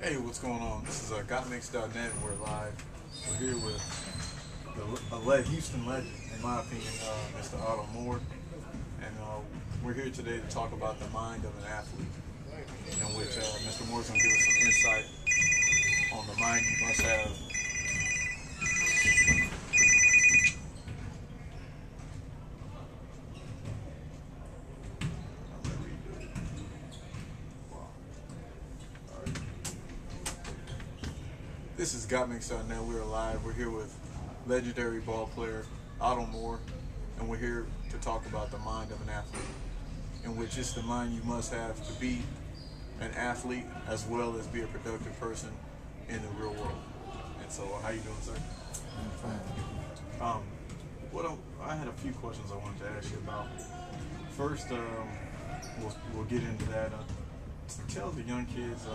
Hey, what's going on? This is GotMix.net, and we're live. We're here with the Houston legend, in my opinion, Mr. Otto, and we're here today to talk about the mind of an athlete, in which Mr. Moore's going to give us some insight on the mind you must have. This is GotMix.net. We're live. We're here with legendary ball player Otto Moore, and we're here to talk about the mind of an athlete, in which it's the mind you must have to be an athlete as well as be a productive person in the real world. And so, how you doing, sir? I'm fine. I had a few questions I wanted to ask you about. First, we'll get into that. Tell the young kids,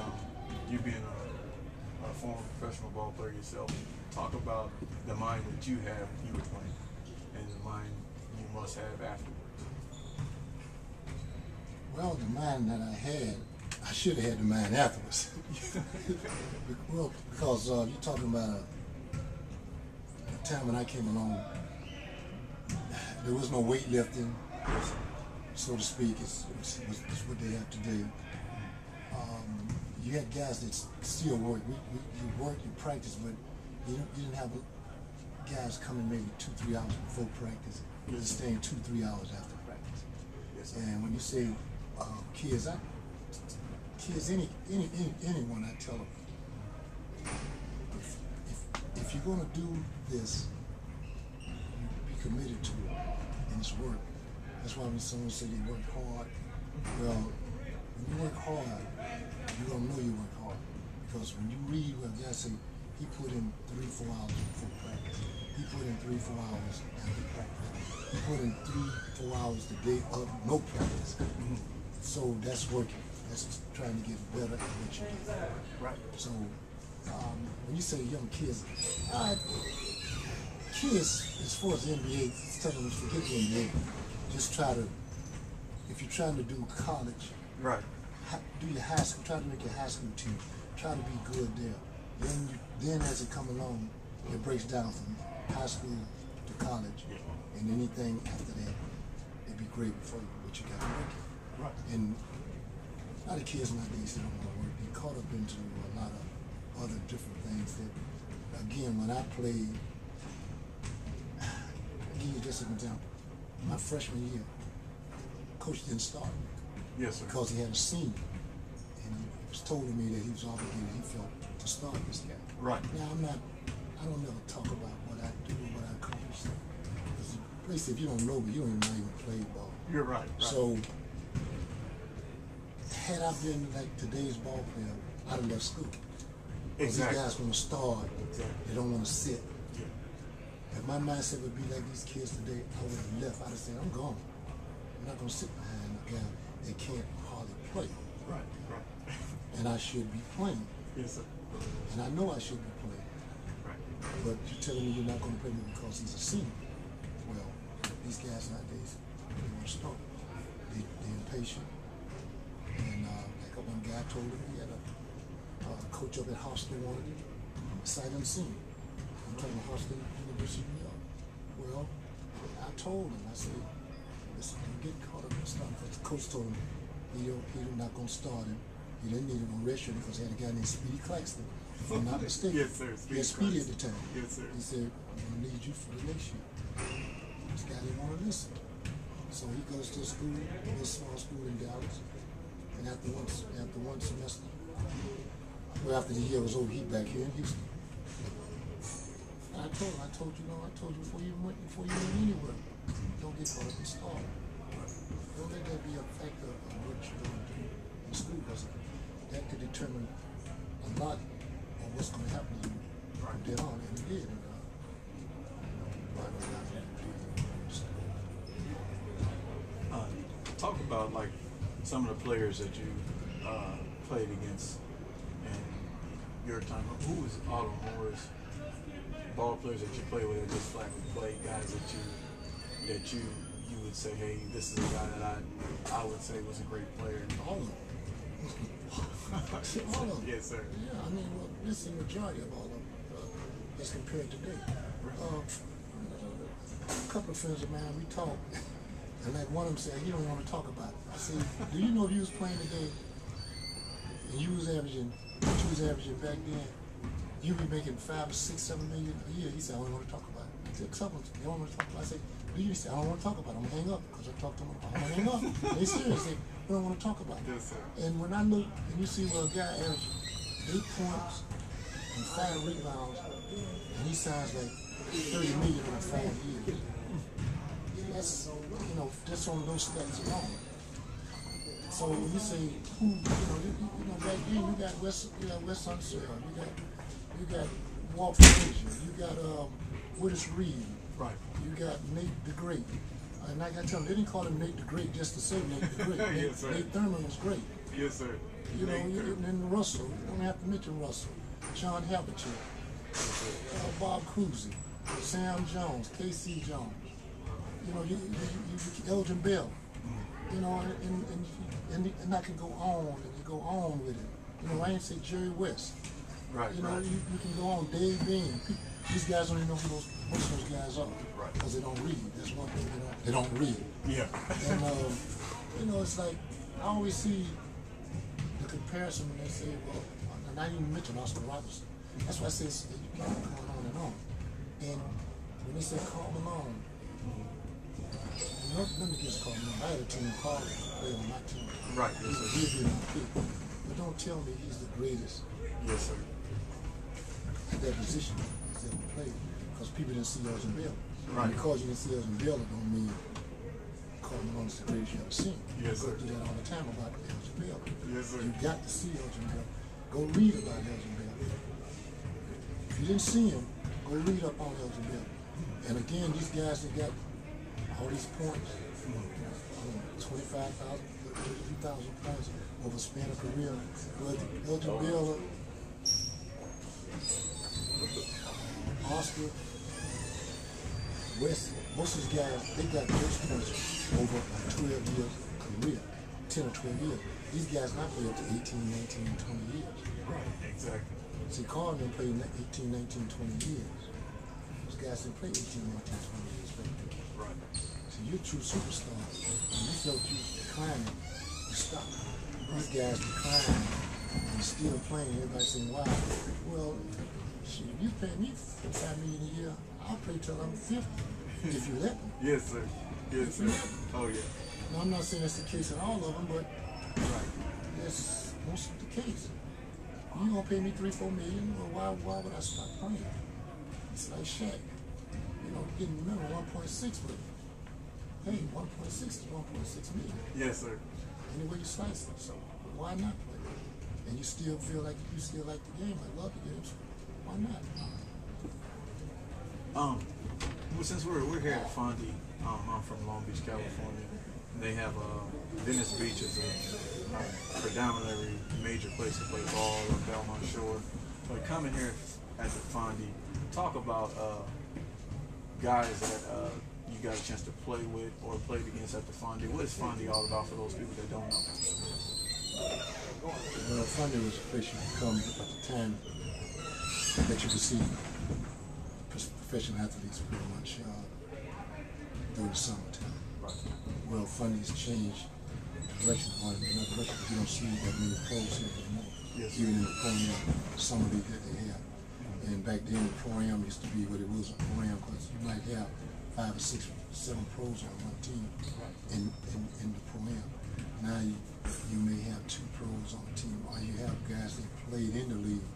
you being a former professional ball player yourself, talk about the mind that you have when you were playing and the mind you must have afterwards. Well, the mind that I had, I should have had the mind afterwards. Well, because you're talking about a time when I came along, there was no weightlifting, so to speak. It's what they have today. You had guys that still work. You work, you practice, but you didn't have guys coming maybe 2-3 hours before practice. You were staying 2-3 hours after practice. Yes, and when you say kids, anyone, I tell them, if you're going to do this, you be committed to it, and it's work. That's why when someone say they work hard, well, when you work hard, you don't know you work hard. Because when you read what guys say, he put in 3-4 hours before practice. He put in 3-4 hours after practice. He put in 3-4 hours the day of no practice. So that's working. That's trying to get better at what you do. Right. So when you say young kids, kids, as far as the NBA, tell them forget the NBA. Just try to, if you're trying to do college, Right. do your high school, try to make your high school team, try to be good there. Then as it come along, it breaks down from high school to college, and anything after that, it'd be great for you, but you got to work it. Right. And a lot of kids nowadays, they don't want to work. They're caught up into a lot of other different things that, again, when I played, I'll give you just an example. My freshman year, coach didn't start. Yes, sir. Because he had a senior, and he was told to me that he was obligated, he felt, to start this guy. Right. Now, I don't ever talk about what I do or what I accomplish. Because basically, if you don't know me, you don't even know I even played ball. You're right. So, had I been like today's ball player, I'd have left school. Because Exactly. these guys want to start, they don't want to sit. Yeah. If my mindset would be like these kids today, I would have left. I'd have said, I'm gone. I'm not going to sit behind a guy that can't hardly play. Right. Right. And I should be playing. Yes, sir. And I know I should be playing. Right. But you're telling me you're not going to play me because he's a senior. Well, these guys nowadays, they want to start. They're impatient. And like one guy told him, he had a coach up at Hostel wanted him, sight unseen. I'm talking Hostel, University of New York. Well, I told him, I said, listen, don't get caught up in stuff. The coach told him, Peter not going to start him. He didn't need him on red shirt because he had a guy named Speedy Claxton, if I'm not mistaken. Yes, sir. He had Speedy at the time. Yes, sir. He said, I'm going to need you for the next year. This guy didn't want to listen. So he goes to a school, a small school in Dallas, and after one semester, well, after the year was over, he back here in Houston. And I told you before you went anywhere, don't get caught up in start. Don't let that be a factor of what you're going to do in school, because that could determine a lot of what's going to happen to you from then on, and it did. Talk about like some of the players that you played against in your time. Who was Otto Moore's ball players that you played with that just flat would play, guys that you would say, hey, this is a guy that I would say was a great player? All of them. All of them. Yes, sir. Yeah, I mean, well, this is the majority of all of them as compared to today. A couple of friends of mine, we talked, and like one of them said, "You don't want to talk about it." I said, "Do you know if you was playing today and you was averaging what you was averaging back then, you be making 5 or 6, 7 million a year?" He said, "I don't want to talk about it." I said, "Couple, you don't want to talk about it?" I said, "Do you?" He said, "I don't want to talk about it. I'm gonna hang up because I talked to him. I'm gonna hang up." They serious. They don't want to talk about it. Yes, sir. And when I look and you see where a guy averages 8 points and 5 rebounds, and he signs like 30 million in 5 years. That's, you know, just on those stats alone. So when you say who, you know, back then you got West Unseld, you got Walt Frazier, you got Willis Reed, Right. you got Nate the Great. And like I tell them, they didn't call him Nate the Great just to say Nate the Great. Yes, sir. Nate Thurman was great. Yes, sir. You know, and then Russell, you don't have to mention Russell. John Havlicek, Bob Cousy, Sam Jones, K.C. Jones. You know, you Elgin Bell. You know, and I can go on and you go on with it. You know, I ain't say Jerry West. Right. You know, right. you can go on. Dave Bean. These guys don't even know who most of those guys are. Right. Because they don't read. That's one thing they don't read. Yeah. And you know, it's like I always see the comparison when they say, well, and I didn't even mention Oscar Robertson. That's why I say you can't go on and on. And when they say Karl Malone, nothing against Karl Malone. I had a team Karl play on my team. Right. Yes, sir. He'd be my pick. But don't tell me he's the greatest Yes, sir. at that position he's ever played. Because people didn't see Elgin Bell. Right. And because you didn't see Elgin Bell, it don't mean Karl Malone's the greatest you ever seen. Yes, sir. Go do that all the time about Elgin Bell. Yes, sir. You got to see Elgin Bell. Go read about Elgin Bell. If you didn't see him, go read up on Elgin Bell. And again, these guys that got all these points, 25,000, 32,000 points over a span of career. Elgin Bell, Oscar, West, most of these guys, they got those points over a 12 years career, 10 or 12 years. These guys not play up to 18, 19, 20 years. Right. Exactly. See, Carl didn't play 18, 19, 20 years. Those guys didn't play 18, 19, 20 years. Right. So you're a true superstar. And you felt you declining, you stopped. These guys declining and still playing. Everybody saying, wow. Well, shit, if you pay me $5 million a year, I'll play till I'm 50, if you let me. Yes, sir. Yes, sir. Oh, yeah. Now, I'm not saying that's the case in all of them, but Right. that's most of the case. You gonna pay me $3-4 million? Well, why would I stop playing? It's like Shaq, you know, getting minimum 1.6, but hey, 1.6 is 1.6 million. Yes, sir. Any way you slice it, so why not play? And you still feel like you still like the game. I love the game, so why not? Well, since we're here at Fondy, I'm from Long Beach, California. And they have Venice Beach is a predominantly major place to play ball on Belmont Shore. But coming here at the Fondy, talk about guys that you got a chance to play with or played against at the Fondy. What is Fondy all about for those people that don't know? Well, Fondy was a place you could come at the time that you could see professional athletes pretty much during the summertime. Right. Well, Fondy's changed direction on another direction. You don't see that many pros here anymore. Yes. Even in the pro-am summer league that they have. And back then, the pro-am used to be what it was, a pro-am, because you might have 5 or 6, 7 pros on one team in the pro-am. Now you may have 2 pros on the team, or you have guys that played in the league,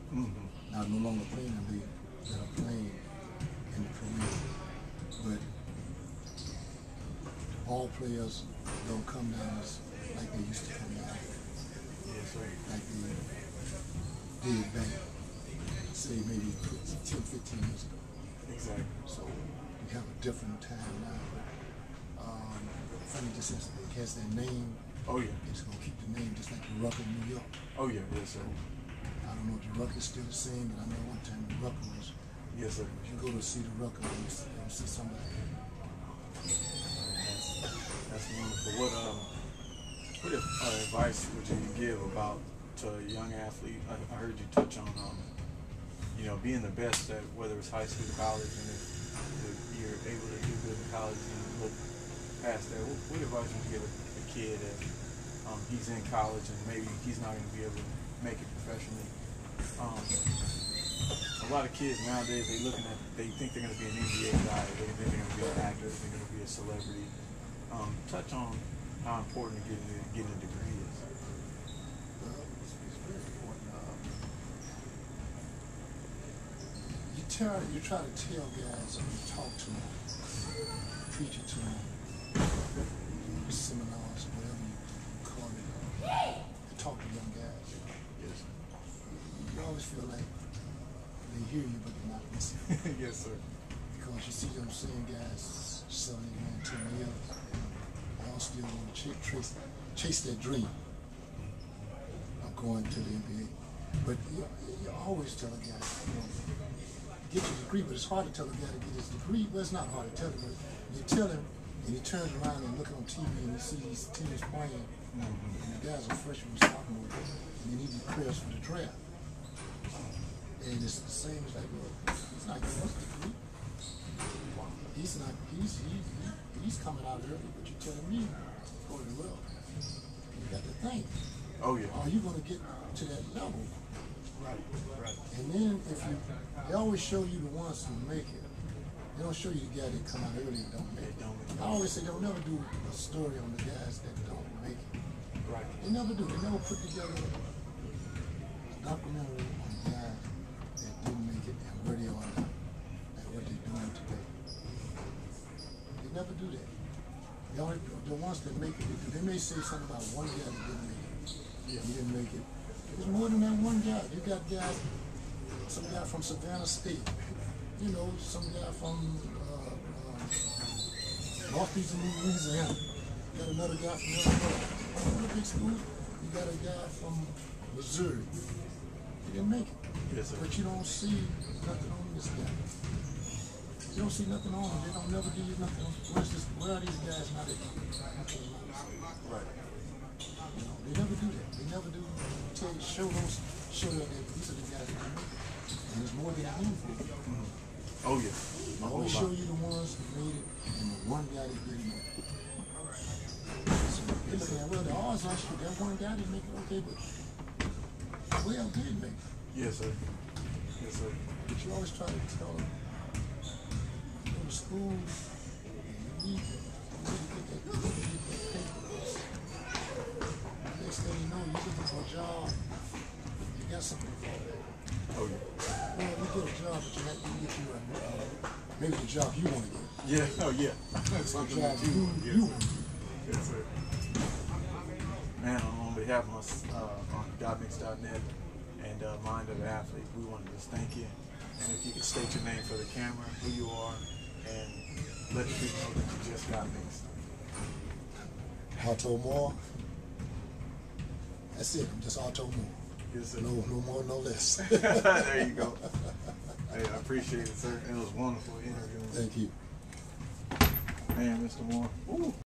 now no longer playing in the league, that are playing in the pro-am. But all players don't come down like they used to come down. Yes, sir. Like they did back, say maybe 10, 15 years ago. Exactly. So we have a different time now. Funny just has their name. Oh, yeah. It's going to keep the name just like the Rucker in New York. Oh, yeah. Yes, sir. I don't know if the Rucker is still the same, but I know one time the Rucker was. Yes, sir. If you go to see the Rucker, you see somebody. That's wonderful. What advice would you give about to a young athlete? I heard you touch on, being the best at whether it's high school, college, and if you're able to do good in college and look past that. What advice would you give a kid that he's in college and maybe he's not going to be able to make it professionally? A lot of kids nowadays, they think they're going to be an NBA guy, they think they're going to be an actor, they're going to be a celebrity. Touch on how important getting a degree is. Well, it's very important. You try to tell guys when you talk to them, preach it to them, seminars, whatever you call it, to talk to young guys. Yes. You always feel like they hear you, but they're not listening. Yes, sir. Because you see them seeing guys 7, 8, 9, 10 years, they all still want to chase that dream of going to the NBA. But you always tell a guy, get your degree, but it's hard to tell a guy to get his degree. Well, it's not hard to tell him, but you tell him, and he turns around and looks on TV and he sees these teams playing, and the guys are freshmen sophomore, and they need the prayers for the draft. And it's the same as like, well, he's not getting his degree. He's coming out early, but you're telling me, well, you got to think. Oh yeah. Are you going to get to that level? Right. And then they always show you the ones who make it. They don't show you the guy that come out early and don't make it. I always say they'll never do a story on the guys that don't make it. Right. They never do. They never put together a documentary on the guys that didn't make it and where they are now and what they're doing today. They never do that. The ones that make it, they may say something about one guy that didn't make it. Yeah. He didn't make it. There's more than that one guy. You got guys, some guy from Savannah State, some guy from Northeastern Louisiana. You got another guy from Illinois. Another big school. You got a guy from Missouri. He didn't make it. Yes, sir. But you don't see nothing on this guy. You don't see nothing on him. They don't never give you nothing. Where are these guys not at? Right. They never do that. They never do show them that these are the guys that make it. And there's more than a handful. Mm-hmm. Oh yeah. I always show you the ones who made it and the one guy that didn't make it. So they're looking at, well, the odds are that one guy didn't make it, okay, but well did make it. Yes, sir. Yes, sir. But you always try to tell them, go to school, and you need to get that paper. Next thing you know, you're looking for a job, you got something for that. Oh yeah. Well, you get a job, but you have to get you maybe the job you want to get. Yeah. Oh yeah. Something that you want. You want. Yes, sir. Man, on behalf of us on godmix.net and Mind of the Athlete, we wanted to just thank you. And if you could state your name for the camera, who you are, and let the people know that you just got mixed. Otto Moore. That's it. I'm just Otto Moore. Yes, sir. No more, no less. There you go. Hey, I appreciate it, sir. It was wonderful interviewing. Thank you. Man, Mr. Moore. Ooh.